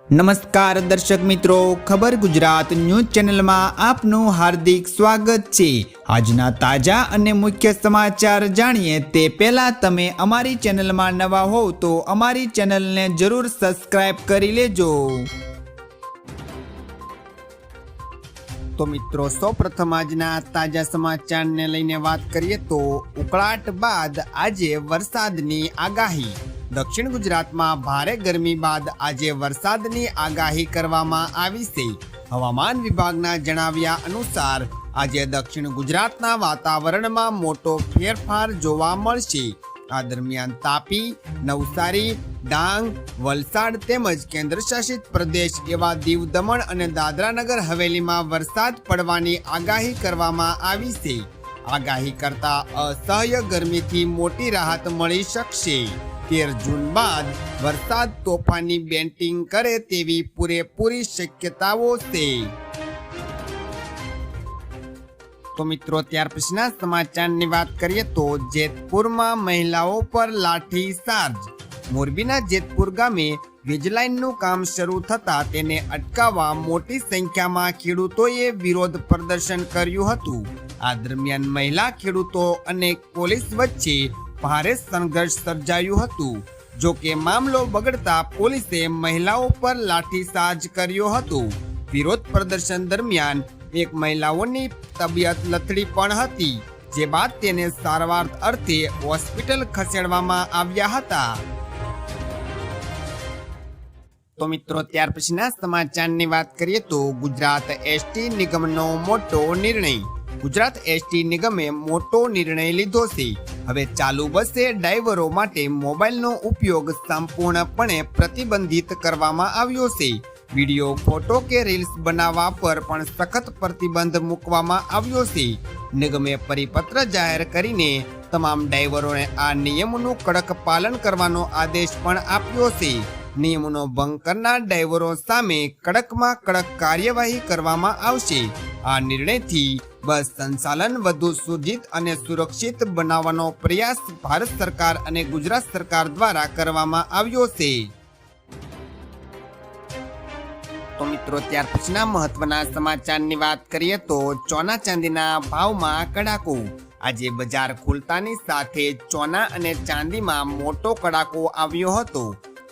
નમસ્કાર દર્શક મિત્રો, ખબર ગુજરાત ન્યૂઝ ચેનલમાં આપનું હાર્દિક સ્વાગત છે। આજના તાજા અને મુખ્ય સમાચાર જાણીએ તે પહેલા તમે અમારી ચેનલમાં નવા હોવ તો અમારી ચેનલને જરૂર સબસ્ક્રાઇબ કરી લેજો। તો મિત્રો, સૌપ્રથમ આજના તાજા સમાચારને લઈને વાત કરીએ તો ઉકળાટ બાદ આજે વરસાદની આગાહી। દક્ષિણ ગુજરાતમાં ભારે ગરમી બાદ આજે વરસાદની આગાહી કરવામાં આવી છે। હવામાન વિભાગના જણાવ્યા અનુસાર આજે દક્ષિણ ગુજરાતના વાતાવરણમાં મોટો ફેરફાર જોવા મળશે। આ દરમિયાન તાપી, નવસારી, ડાંગ, વલસાડ તેમજ કેન્દ્રશાસિત પ્રદેશ એવા દીવ, દમણ અને દાદરાનગર હવેલીમાં વરસાદ પડવાની આગાહી કરવામાં આવી છે। આગાહી કરતા અસહ્ય ગરમીથી મોટી રાહત મળી શકશે। 13 જૂન બાદ વરસાદ તોફાની બેટિંગ કરે તેવી પૂરેપૂરી શક્યતાઓ છે। તો મિત્રો, ત્યાર પછીના સમાચારની વાત કરીએ તો જેતપુરમાં મહિલાઓ પર લાઠી ચાર્જ। મોરબીના જેતપુર ગામે વીજલાઇનનું કામ શરૂ થતાં તેને અટકાવવા મોટી સંખ્યામાં ખેડૂતોએ વિરોધ પ્રદર્શન કર્યું હતું। આ દરમિયાન મહિલા ખેડૂતો અને પોલીસ વચ્ચે ભારે સંઘર્ષ સર્જાયું હતું। જો કે મામલો બગડતા પોલીસે મહિલાઓ પર લાઠીચાર્જ કર્યો હતો। વિરોધ પ્રદર્શન દરમિયાન એક મહિલાઓની તબિયત લથડી પણ હતી, જે બાદ તેને સારવાર અર્થે હોસ્પિટલ ખસેડવામાં આવ્યા હતા। તો મિત્રો, ત્યાર પછીના સમાચારની વાત કરીએ તો ગુજરાત એસટી નિગમનો મોટો નિર્ણય। ગુજરાત એસટી નિગમે મોટો નિર્ણય લીધો છે। હવે ચાલુ બસે ડ્રાઈવરો માટે મોબાઈલનો ઉપયોગ સંપૂર્ણપણે પ્રતિબંધિત કરવામાં આવ્યો છે। વિડીયો, ફોટો કે રીલ્સ બનાવવા પર પણ સખત પ્રતિબંધ મૂકવામાં આવ્યો છે। નિગમે પરિપત્ર જાહેર કરીને તમામ ડ્રાઈવરોને આ નિયમોનું કડક પાલન કરવાનો આદેશ પણ આપ્યો છે। નિયમોનો ભંગ કરનાર ડ્રાઈવરો સામે કડકમાં કડક કાર્યવાહી કરવામાં આવશે। આ નિર્ણયથી બસ સંચાલન વધુ સુરક્ષિત અને સુરક્ષિત બનાવવાનો પ્રયાસ ભારત સરકાર અને ગુજરાત સરકાર દ્વારા કરવામાં આવ્યો છે। તો મિત્રો, ત્યાર પછીના મહત્વના સમાચારની વાત કરીએ તો સોના ચાંદીના ભાવમાં કડાકો। આજે બજાર ખુલતાની સાથે સોના અને ચાંદીમાં મોટો કડાકો આવ્યો હતો।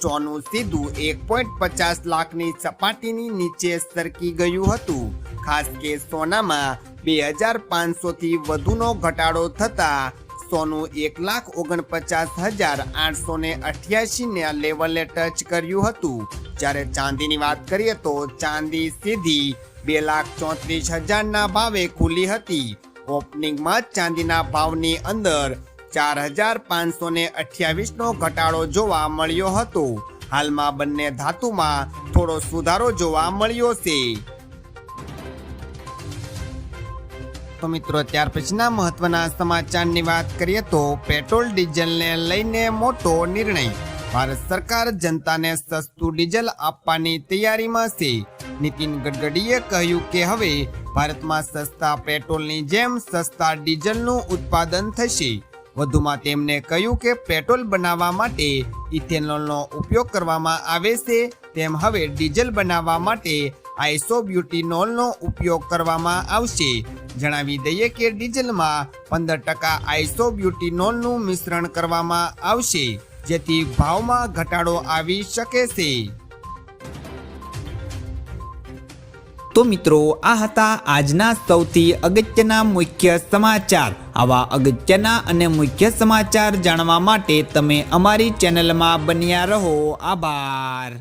સોનું સીધું 1.50 લાખની સપાટીની નીચે સરકી ગયું હતું। ખાસ કે સોનામાં 2500 થી વધુનો ઘટાડો થતા સોનું 1,49,888 ને લેવલે ટચ કર્યું હતું। જ્યારે ચાંદીની વાત કરીએ તો ચાંદી સીધી 2,34,000ના ભાવે ખુલી હતી। ઓપનિંગમાં ચાંદીના ભાવની અંદર 4,528 નો ઘટાડો જોવા મળ્યો હતો। હાલમાં બંને ધાતુમાં થોડો સુધારો જોવા મળ્યો છે। તો મિત્રો, ત્યાર પછીના મહત્વના સમાચારની વાત કરીએ તો પેટ્રોલ ડીઝલને લઈને મોટો નિર્ણય। ભારત સરકાર જનતાને સસ્તું ડીઝલ આપવાની તૈયારીમાં છે। નીતિન ગડકરીએ કહ્યું કે હવે ભારતમાં સસ્તા પેટ્રોલની જેમ સસ્તા ડીઝલનું ઉત્પાદન થશે। વધુમાં તેમણે કહ્યું કે પેટ્રોલ બનાવવા માટે ઇથેનોલનો ઉપયોગ કરવામાં આવે છે, તેમ હવે ડીઝલ બનાવવા માટે આઇસોબ્યુટેનોલનો ઉપયોગ કરવામાં આવશે। જણાવી દઈએ કે ડીઝલમાં 15% આઇસોબ્યુટેનોલનું મિશ્રણ કરવામાં આવશે, જેથી ભાવમાં ઘટાડો આવી શકે છે। તો મિત્રો, આ હતા આજના સૌથી અગત્યના મુખ્ય સમાચાર। આવા અગત્યના અને મુખ્ય સમાચાર જાણવા માટે તમે અમારી ચેનલમાં બન્યા રહો। આભાર।